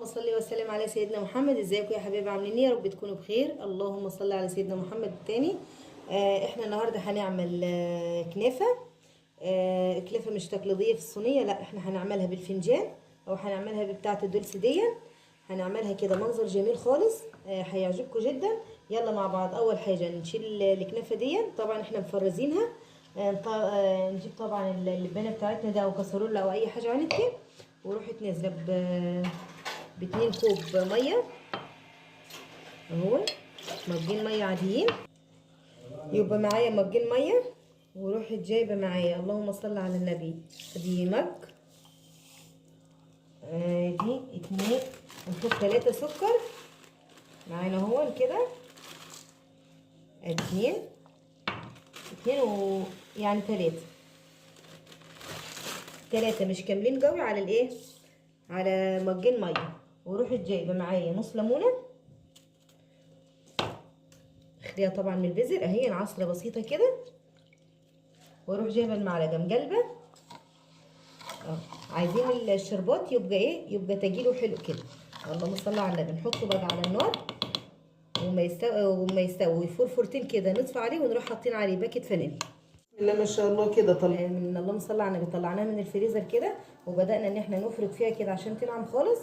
صل وسلم على سيدنا محمد. ازيكم يا حبايبي، عاملين ايه؟ يا رب تكونوا بخير. اللهم صل على سيدنا محمد التاني. احنا النهارده هنعمل كنافه. كنافه مش تقليديه في الصينيه، لا احنا هنعملها بالفنجان او هنعملها بتاعه الدولس دي. هنعملها كده منظر جميل خالص، هيعجبكم جدا. يلا مع بعض. اول حاجه نشيل الكنافه دي، طبعا احنا مفرزينها. نجيب طبعا اللبانه بتاعتنا ده او كسرولة او اي حاجه عندك، ورحت نازله ب2 كوب ميه اهو، مجين ميه عاديين. يبقى معايا مجين ميه، ورحت جايبه معايا اللهم صل على النبي دي مج، دي 2 ونحط 3 سكر معانا اهو كده، 2 يعني 3 مش كاملين قوي على الايه، على مجين ميه. ورحت جايبه معايا نص ليمونه، اخليها طبعا من البذر اهي، عصره بسيطه كده. واروح جايبه المعلقه مقلبه. عايزين الشربات يبقى ايه، يبقى تجيله حلو كده. اللهم صل على النبي. نحطه بقى على النار وما يستوي فرفرتين كده، نطفي عليه ونروح حاطين عليه باكيت فانيليا. بسم الله ما شاء الله كده. من اللهم صل على النبي، طلعناها من الفريزر كده وبدانا ان احنا نفرك فيها كده عشان تنعم خالص.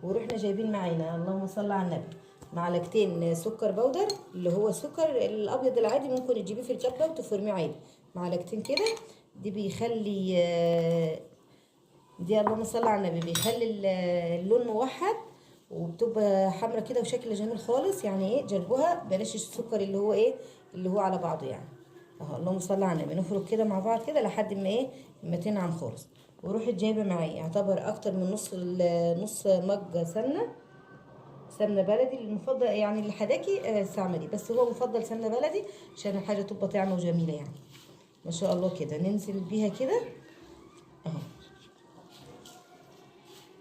ورحنا جايبين معانا اللهم صل على النبي معلقتين سكر بودر، اللي هو السكر الابيض العادي، ممكن تجيبيه في الكبه وتفرميه عادي. معلقتين كده، دي بيخلي دي اللهم صل على النبي بيخلي اللون موحد، وبتبقى حمرا كده وشكل جميل خالص. يعني ايه، جربوها. بلاش السكر اللي هو ايه، اللي هو على بعضه يعني اهو. اللهم صل على النبي. نفرك كده مع بعض كده لحد ما ايه، ما تنعم خالص. ورحت جايبه معايا يعتبر اكتر من نص مج سمنه بلدي. المفضل يعني الحداكي استعملي، بس هو مفضل سمنه بلدي عشان الحاجه تبقى طعمه وجميله يعني. ما شاء الله كده ننزل بيها كده اهو،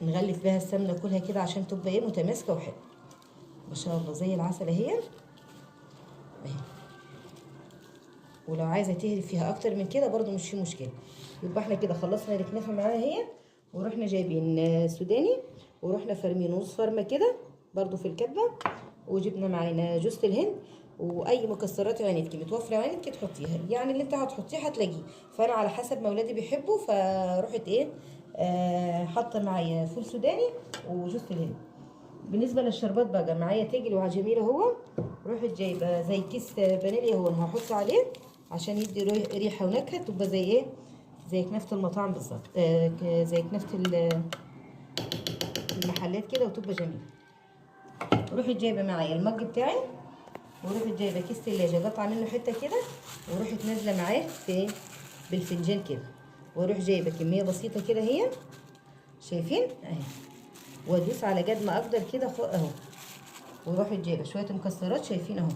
نغلف بيها السمنه كلها كده عشان تبقى ايه، متماسكه وحلوه. ما شاء الله زي العسل اهي. ولو عايزه تهري فيها اكتر من كده برضو مش في مشكله. يبقى احنا كده خلصنا الكنافه معاها اهي. ورحنا جايبين سوداني، ورحنا فارمين نص فرمه كده برضو في الكبه. وجبنا معانا جوز الهند، واي مكسرات عينتك متوفره عينتك تحطيها، يعني اللي انت هتحطيه هتلاقيه. فانا على حسب ما اولادي بيحبوا فروحت ايه، حاطه معايا فول سوداني وجوز الهند. بالنسبه للشربات بقى معايا تجل وعجميل اهو. رحت جايبه زي كيس فانيليا اهو، هحط عليه عشان يدي ريحه ونكهه، تبقى زي ايه، زي كنافه المطاعم بالظبط، زي كنافه المحلات كده، وتبقى جميله. رحت جايبه معايا المج بتاعي، ورحت جايبه كيس ثلاجه قطعه منه حته كده، ورحت نازله معاه في بالفنجان كده. واروح جايبه كميه بسيطه كده اهي، شايفين اهي، وادوس على قد ما اقدر كده اهو. واروح جايبه شويه مكسرات، شايفين اهو،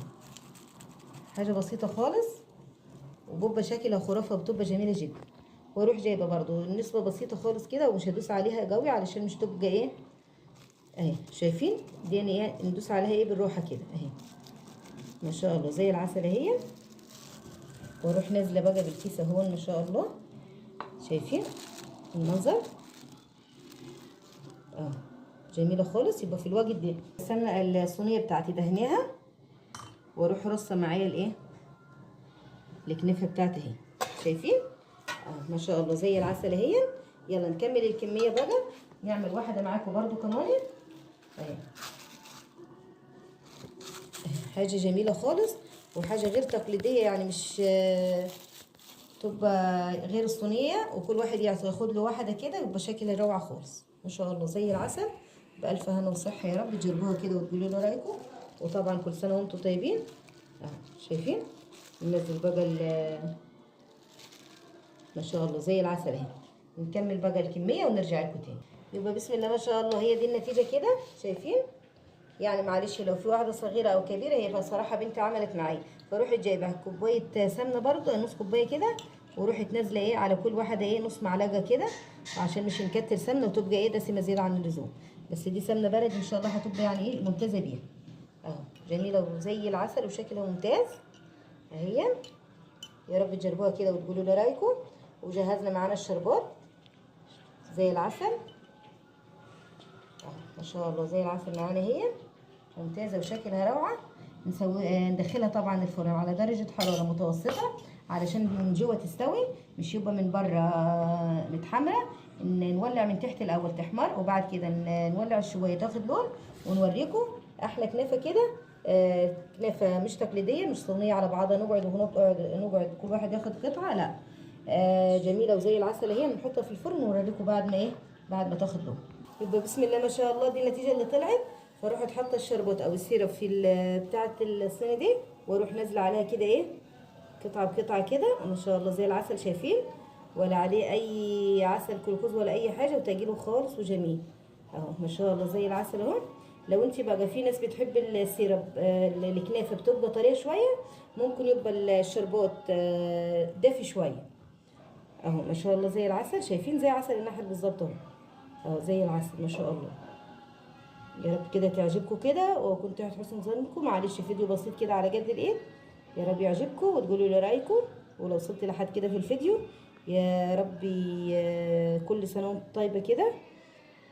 حاجه بسيطه خالص وبتبقى شكلها خرافه، بتبقى جميله جدا. واروح جايبه برضو نسبه بسيطه خالص كده، ومش هدوس عليها قوي علشان مش تبقى ايه اهي، شايفين دي ايه، ندوس عليها ايه بالروحه كده اهي. ما شاء الله زي العسل اهي. واروح نازله بقى بالكيس اهو، ما شاء الله شايفين المنظر اه، جميله خالص. يبقى في الوقت ده السمنه الصينيه بتاعتي دهناها، واروح رصه معايا الايه، الكنافه بتاعتي اهي، شايفين ما شاء الله زي العسل اهي. يلا نكمل الكميه بقى، نعمل واحده معاكم برضو كمان اهي. حاجه جميله خالص وحاجه غير تقليديه، يعني مش تبقى غير الصينيه، وكل واحد ياخد له واحده كده يبقى شكلها روعه خالص. ما شاء الله زي العسل. بألف هنا وصحه يا رب. تجربوها كده وتقولوا لي رايكم. وطبعا كل سنه وانتم طيبين اهو، شايفين ننزل بقى ما شاء الله زي العسل اهي. نكمل بقى الكميه ونرجع لكم تاني. يبقى بسم الله ما شاء الله، هي دي النتيجه كده، شايفين يعني. معلش لو في واحده صغيره او كبيره، هي بصراحه بنتي عملت معايا. فروحت جايبه كوبايه سمنه برضو، نص كوبايه كده، ورحت نازله ايه على كل واحده ايه نص معلقه كده، عشان مش نكتر سمنه وتبقى ايه دسمه زياده عن اللزوم. بس دي سمنه بلدي ان شاء الله هتبقى يعني ايه ممتازه بيها اهو، جميله وزي العسل وشكلها ممتاز اهي. يا رب تجربوها كده وتقولوا لي رايكم. وجهزنا معانا الشربات زي العسل اهو، ما شاء الله زي العسل معانا اهي، ممتازه وشكلها روعه. ندخلها طبعا الفرن على درجه حراره متوسطه علشان من جوه تستوي، مش يبقى من بره متحمره. نولع من تحت الاول تحمر، وبعد كده نولع شويه تاخد لون، ونوريكم احلى كنافه كده. كنافه مش تقليديه، مش صينيه على بعضها نقعد كل واحد ياخد قطعه، لا. جميله وزي العسل اهي. بنحطها في الفرن ونوريكم بعد ما ايه، بعد ما تاخد لون. يبقى بسم الله ما شاء الله دي النتيجه اللي طلعت. فروحت حاطه الشربات او السيرب في بتاعه الصينيه دي، واروح نازله عليها كده ايه، قطعه بقطعه كده. ما شاء الله زي العسل، شايفين؟ ولا عليه اي عسل كلوكوز ولا اي حاجه، وتاجيله خالص وجميل اهو. ما شاء الله زي العسل اهو. لو انت بقى في ناس بتحب السيرب الكنافه بتبقى طريه شويه، ممكن يبقى الشربات دافي شويه اهو. ما شاء الله زي العسل، شايفين؟ زي عسل النحل بالظبط اهو. اهو زي العسل ما شاء الله. يا رب كده تعجبكم كده، وكنت تحت حسن ظنكم. معلش فيديو بسيط كده على قد الايد. يا رب يعجبكم وتقولوا لي رايكم. ولو وصلت لحد كده في الفيديو، يا ربي كل سنه وانتم طيبه كده،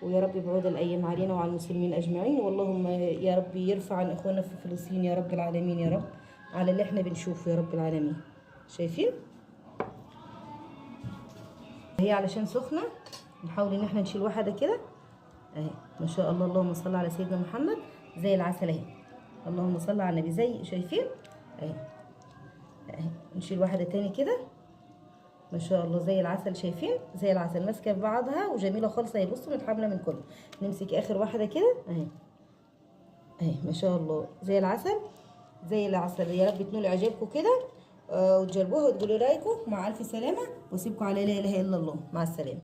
ويا رب بعود الايام علينا وعلى المسلمين اجمعين. واللهم يا رب يرفع عن اخواننا في فلسطين يا رب العالمين، يا رب على اللي احنا بنشوفه يا رب العالمين. شايفين؟ هي علشان سخنه نحاول ان احنا نشيل واحده كده اهي. ما شاء الله، اللهم صل على سيدنا محمد. زي العسل اهي، اللهم صل على النبي. زي شايفين اهي اهي. نشيل واحده تاني كده. ما شاء الله زي العسل، شايفين؟ زي العسل ماسكه في بعضها وجميله خالص اهي. بصوا متحامله من كله. نمسك اخر واحده كده اهي اهي. ما شاء الله زي العسل، زي العسل. يا رب تنول اعجابكم كده وتجربوها وتقولوا رايكم. مع الف سلامه، واسيبكم على لا اله الا الله. مع السلامه.